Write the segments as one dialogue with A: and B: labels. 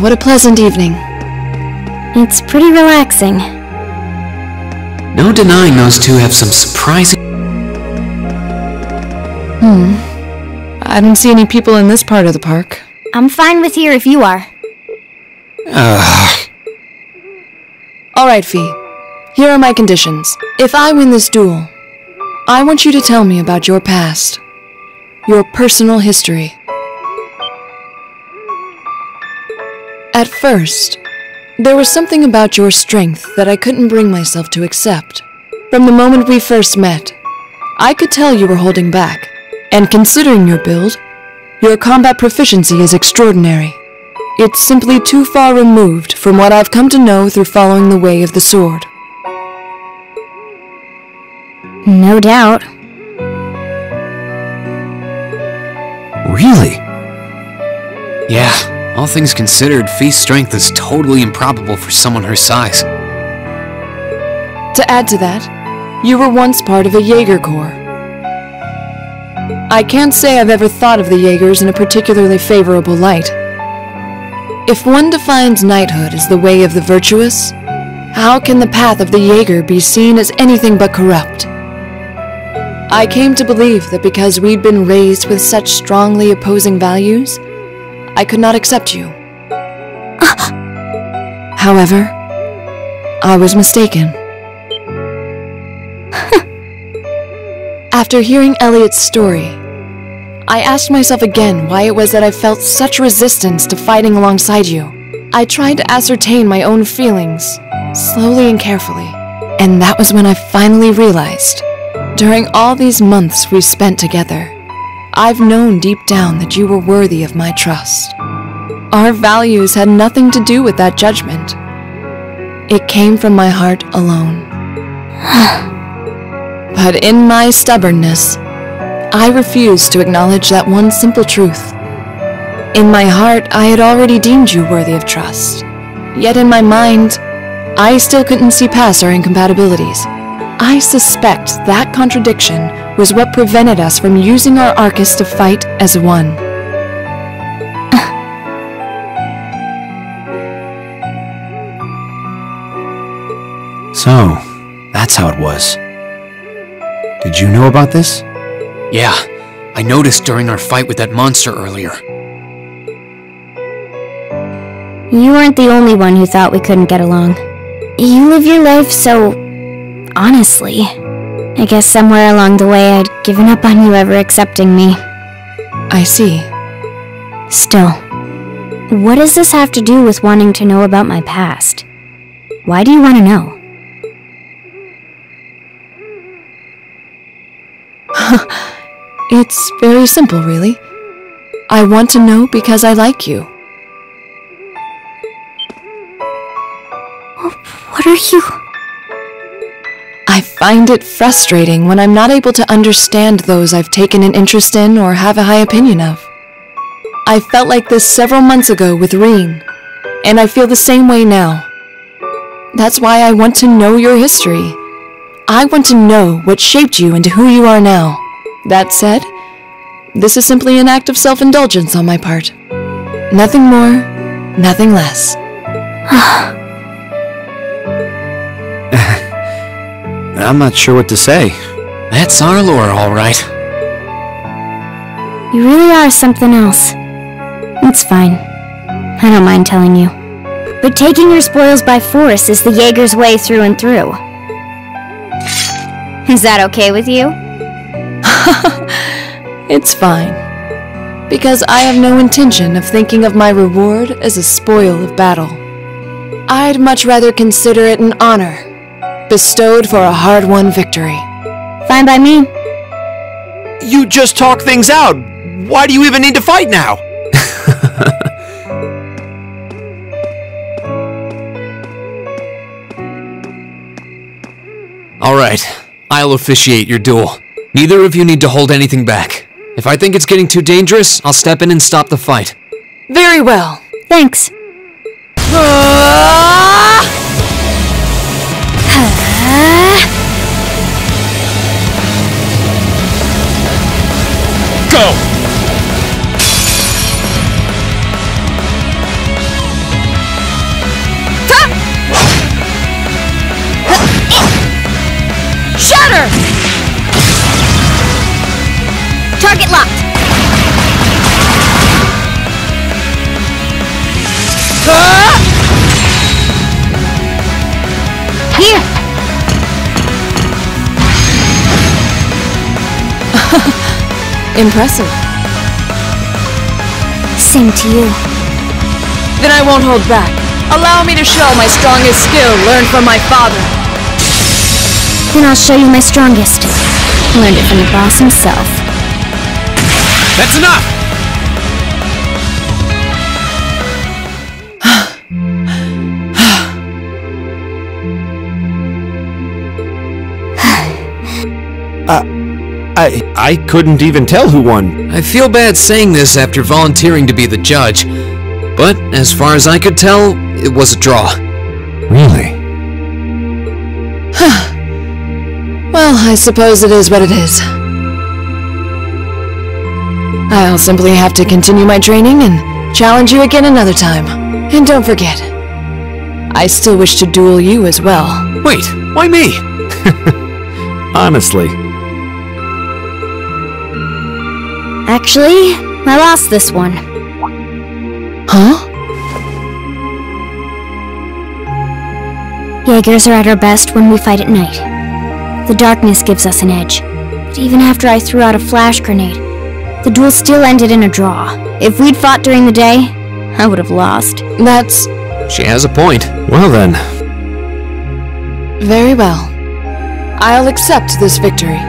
A: What a pleasant evening.
B: It's pretty relaxing.
C: No denying those two have some surprising...
A: I don't see any people in this part of the park.
B: I'm fine with here if you are.
A: Alright, Fee. Here are my conditions. If I win this duel, I want you to tell me about your past. Your personal history. At first, there was something about your strength that I couldn't bring myself to accept. From the moment we first met, I could tell you were holding back. And considering your build, your combat proficiency is extraordinary. It's simply too far removed from what I've come to know through following the way of the sword.
B: No doubt.
C: Really? Yeah, all things considered, Fee's strength is totally improbable for someone her size.
A: To add to that, you were once part of a Jaeger Corps. I can't say I've ever thought of the Jaegers in a particularly favorable light. If one defines knighthood as the way of the virtuous, how can the path of the Jaeger be seen as anything but corrupt? I came to believe that because we'd been raised with such strongly opposing values, I could not accept you. However, I was mistaken. After hearing Elliot's story, I asked myself again why it was that I felt such resistance to fighting alongside you. I tried to ascertain my own feelings, slowly and carefully, and that was when I finally realized. During all these months we've spent together, I've known deep down that you were worthy of my trust. Our values had nothing to do with that judgment. It came from my heart alone. But in my stubbornness, I refused to acknowledge that one simple truth. In my heart, I had already deemed you worthy of trust. Yet in my mind, I still couldn't see past our incompatibilities. I suspect that contradiction was what prevented us from using our Arcus to fight as one.
D: So, that's how it was. Did you know about this?
C: Yeah, I noticed during our fight with that monster earlier.
B: You weren't the only one who thought we couldn't get along. You live your life so... honestly. I guess somewhere along the way I'd given up on you ever accepting me.
A: I see.
B: Still, what does this have to do with wanting to know about my past? Why do you want to know?
A: It's very simple, really. I want to know because I like you.
B: What are you...
A: I find it frustrating when I'm not able to understand those I've taken an interest in or have a high opinion of. I felt like this several months ago with Reen, and I feel the same way now. That's why I want to know your history. I want to know what shaped you into who you are now. That said, this is simply an act of self-indulgence on my part. Nothing more, nothing less.
D: I'm not sure what to say.
C: That's our lore, all right.
B: You really are something else. It's fine. I don't mind telling you. But taking your spoils by force is the Jaeger's way through and through. Is that okay with you?
A: It's fine. Because I have no intention of thinking of my reward as a spoil of battle. I'd much rather consider it an honor, bestowed for a hard-won victory.
B: Fine by me.
E: You just talk things out. Why do you even need to fight now?
C: Alright, I'll officiate your duel. Neither of you need to hold anything back. If I think it's getting too dangerous, I'll step in and stop the fight.
A: Very well.
B: Thanks.
E: Go!
B: Shatter! Target locked. Here!
A: Impressive.
B: Same to you.
A: Then I won't hold back. Allow me to show my strongest skill learned from my father.
B: Then I'll show you my strongest. Learned it from the boss himself.
C: That's enough!
E: I couldn't even tell who won.
C: I feel bad saying this after volunteering to be the judge, but as far as I could tell, it was a draw.
E: Really?
A: Well, I suppose it is what it is. I'll simply have to continue my training and challenge you again another time. And don't forget, I still wish to duel you as well.
C: Wait, why me?
E: Honestly.
B: Actually, I lost this one.
A: Huh?
B: Jaegers are at our best when we fight at night. The darkness gives us an edge. But even after I threw out a flash grenade, the duel still ended in a draw. If we'd fought during the day, I would have lost.
A: That's
C: She has a point.
E: Well then.
A: very well. I'll accept this victory.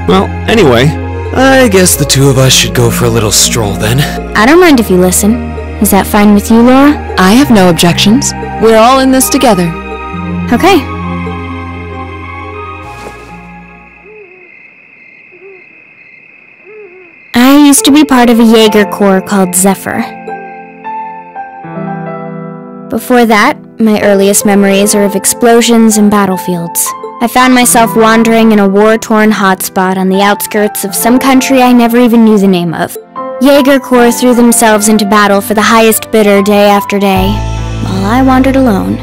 E: Well, anyway.
C: I guess the two of us should go for a little stroll then.
B: I don't mind if you listen. Is that fine with you, Laura?
A: I have no objections. We're all in this together.
B: Okay. I used to be part of a Jaeger Corps called Zephyr. Before that, my earliest memories are of explosions and battlefields. I found myself wandering in a war-torn hotspot on the outskirts of some country I never even knew the name of. Jaeger Corps threw themselves into battle for the highest bidder day after day, while I wandered alone.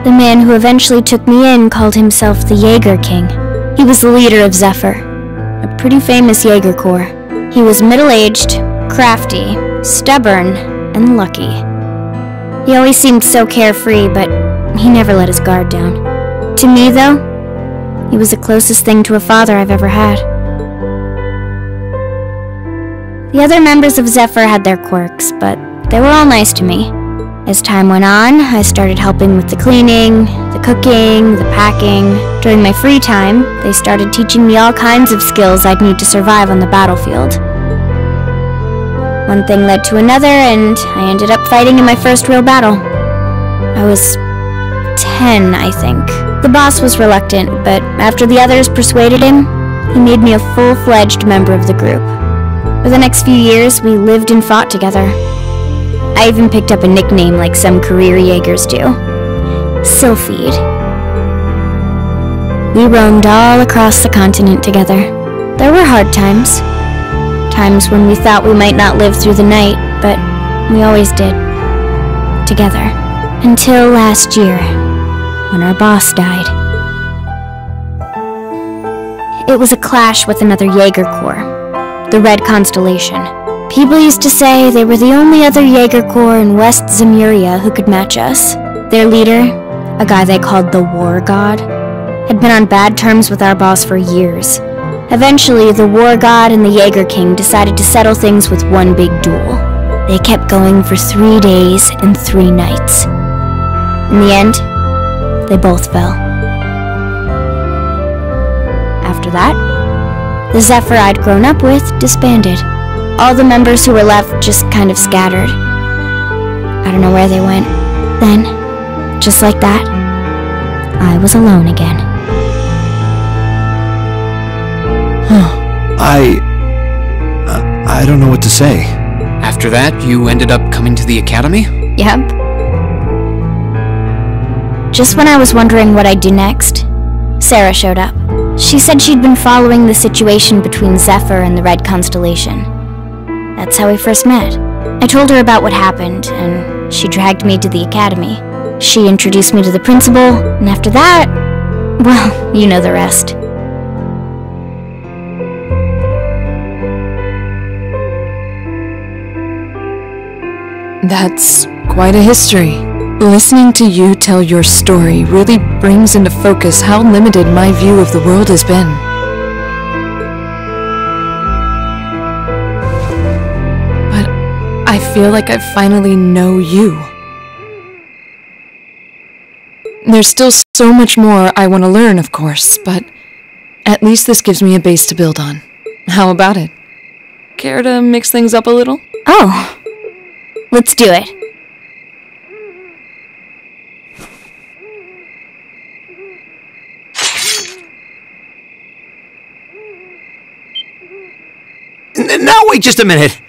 B: The man who eventually took me in called himself the Jaeger King. He was the leader of Zephyr, a pretty famous Jaeger Corps. He was middle-aged, crafty, stubborn, and lucky. He always seemed so carefree, but he never let his guard down. To me, though, he was the closest thing to a father I've ever had. The other members of Zephyr had their quirks, but they were all nice to me. As time went on, I started helping with the cleaning, the cooking, the packing. During my free time, they started teaching me all kinds of skills I'd need to survive on the battlefield. One thing led to another, and I ended up fighting in my first real battle. I was 10, I think. The boss was reluctant, but after the others persuaded him, he made me a full-fledged member of the group. For the next few years, we lived and fought together. I even picked up a nickname like some career Jaegers do. Sylphide. We roamed all across the continent together. There were hard times. Times when we thought we might not live through the night, but we always did. Together. Until last year, when our boss died. It was a clash with another Jaeger Corps, the Red Constellation. People used to say they were the only other Jaeger Corps in West Zemuria who could match us. Their leader, a guy they called the War God, had been on bad terms with our boss for years. Eventually, the War God and the Jaeger King decided to settle things with one big duel. They kept going for 3 days and 3 nights. In the end, they both fell. After that, the Zephyr I'd grown up with disbanded. All the members who were left just kind of scattered. I don't know where they went. Then, just like that, I was alone again.
E: I don't know what to say.
C: After that, you ended up coming to the academy?
B: Yep. Just when I was wondering what I'd do next, Sarah showed up. She said she'd been following the situation between Zephyr and the Red Constellation. That's how we first met. I told her about what happened, and she dragged me to the academy. She introduced me to the principal, and after that, well, you know the rest.
A: That's quite a history. Listening to you tell your story really brings into focus how limited my view of the world has been. But I feel like I finally know you. There's still so much more I want to learn, of course, but at least this gives me a base to build on. How about it? Care to mix things up a little?
B: Oh, let's do it.
E: Now wait just a minute.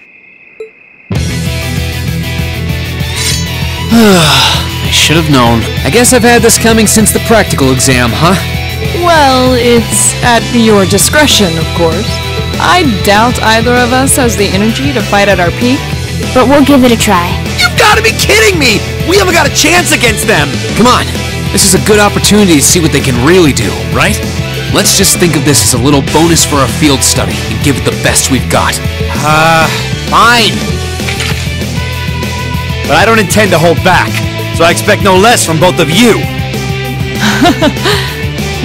C: I should have known. I guess I've had this coming since the practical exam, huh?
A: Well, it's at your discretion, of course. I doubt either of us has the energy to fight at our peak.
B: But we'll give it a try.
E: You've got to be kidding me! We haven't got a chance against them!
C: Come on. This is a good opportunity to see what they can really do, right? Let's just think of this as a little bonus for our field study and give it the best we've got.
E: Fine. But I don't intend to hold back, so I expect no less from both of you.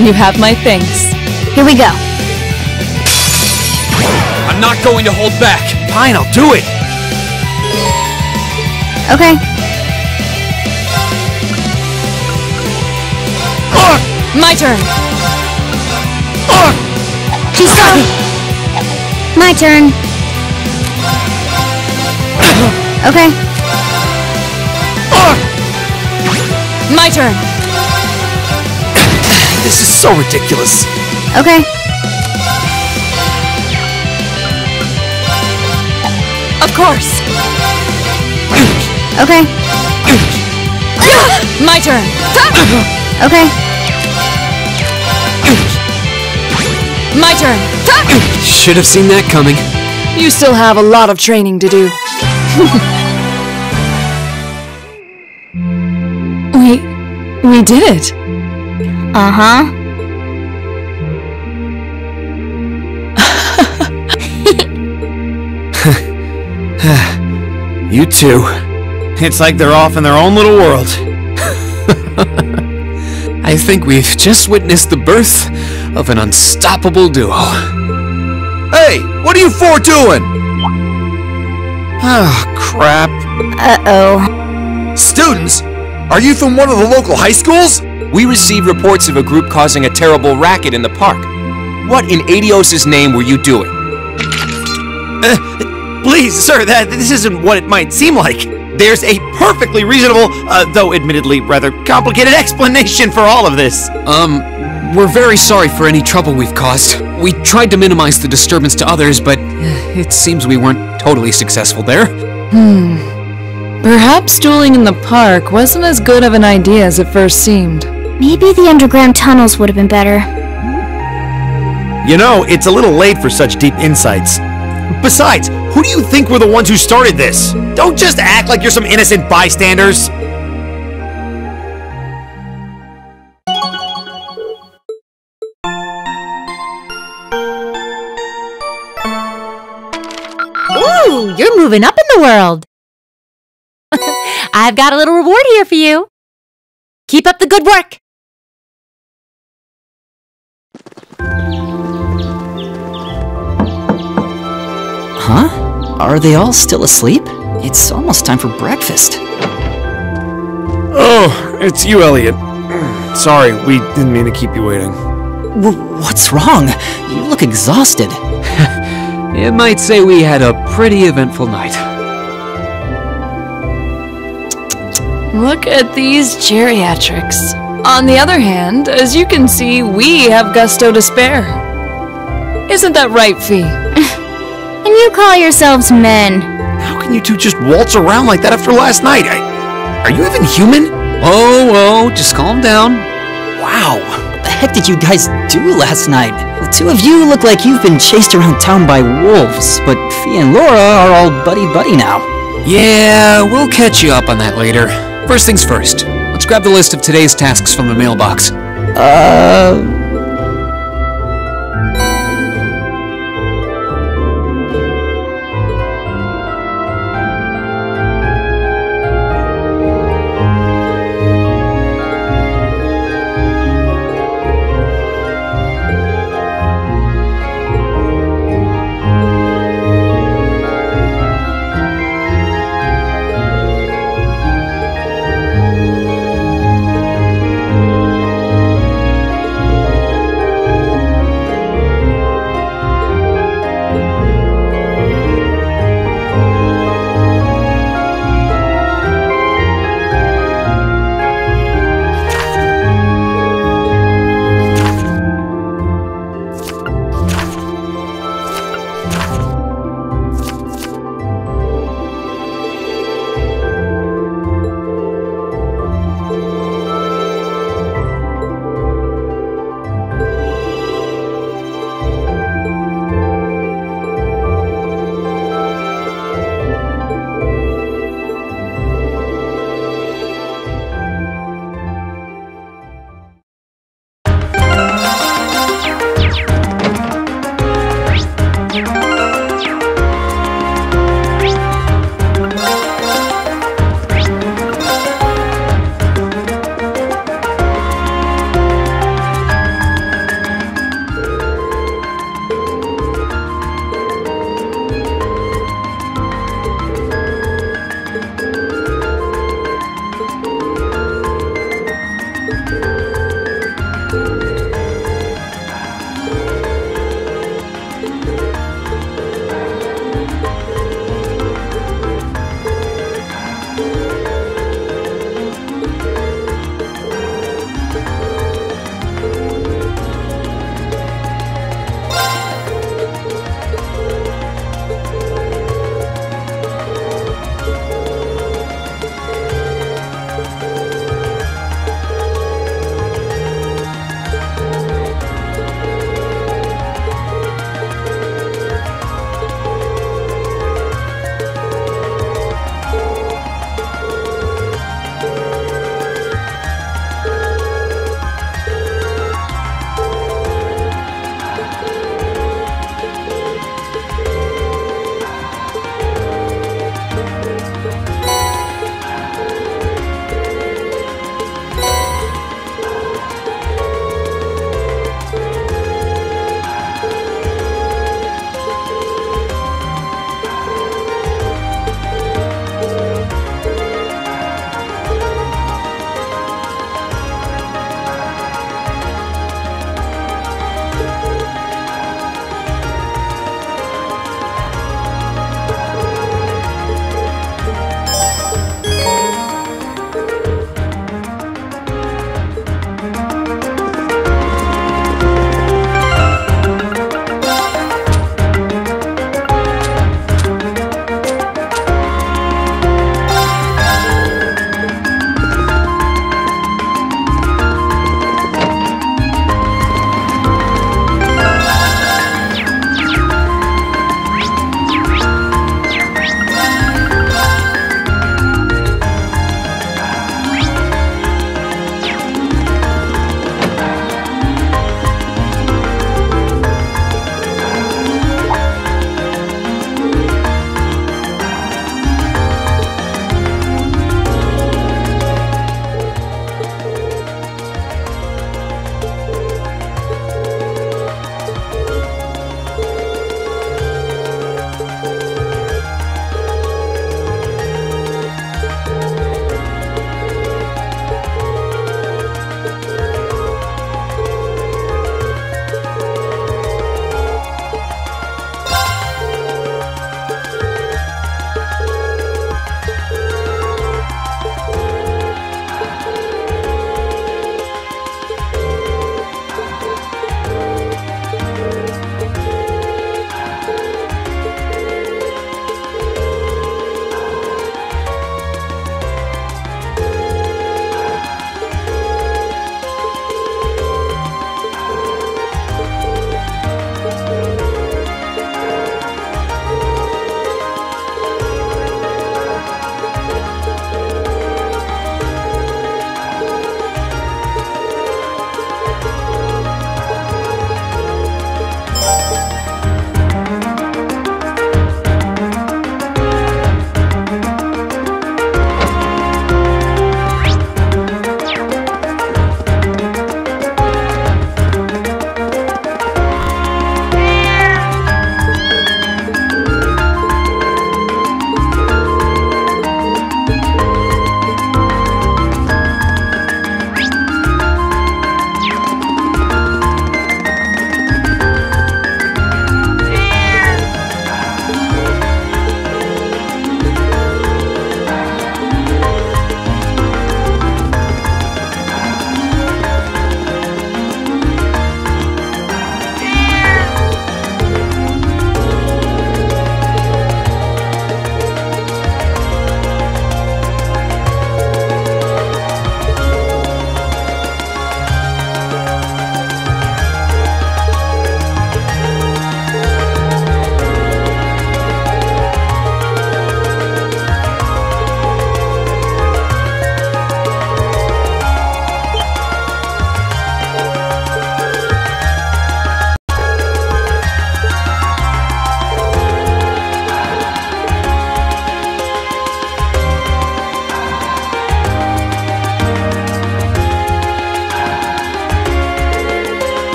A: You have my thanks.
B: Here we go.
C: I'm not going to hold back.
E: Fine, I'll do it.
B: Okay.
A: My turn.
B: Too slow. My turn. Okay.
A: My turn.
E: This is so ridiculous.
B: Okay.
A: Of course.
B: Okay.
A: My turn.
B: Okay.
A: My turn.
C: Should have seen that coming.
A: You still have a lot of training to do. We did it.
B: Uh-huh.
E: You two. It's like they're off in their own little world.
C: I think we've just witnessed the birth of an unstoppable duo.
E: Hey, what are you four doing? Ah, crap.
B: Uh-oh.
E: Students, are you from one of the local high schools?
F: We received reports of a group causing a terrible racket in the park. What in Adios' name were you doing?
E: Please, sir, this isn't what it might seem like. There's a perfectly reasonable, though admittedly rather complicated explanation for all of this.
C: We're very sorry for any trouble we've caused. We tried to minimize the disturbance to others, but it seems we weren't totally successful there.
A: Perhaps dueling in the park wasn't as good of an idea as it first seemed.
B: Maybe the underground tunnels would have been better.
E: You know, it's a little late for such deep insights. Besides, who do you think were the ones who started this? Don't just act like you're some innocent bystanders.
G: Ooh, you're moving up in the world. I've got a little reward here for you. Keep up the good work.
H: Huh? Are they all still asleep? It's almost time for breakfast.
E: Oh, it's you, Elliot. Sorry, we didn't mean to keep you waiting.
H: What's wrong? You look exhausted.
C: You might say we had a pretty eventful night.
A: Look at these geriatrics. On the other hand, as you can see, we have gusto to spare. Isn't that right, Fee?
B: And you call yourselves men.
E: How can you two just waltz around like that after last night? Are you even human?
C: Oh, just calm down.
H: Wow, what the heck did you guys do last night? The two of you look like you've been chased around town by wolves, but Fee and Laura are all buddy-buddy now.
C: Yeah, we'll catch you up on that later. First things first, let's grab the list of today's tasks from the mailbox.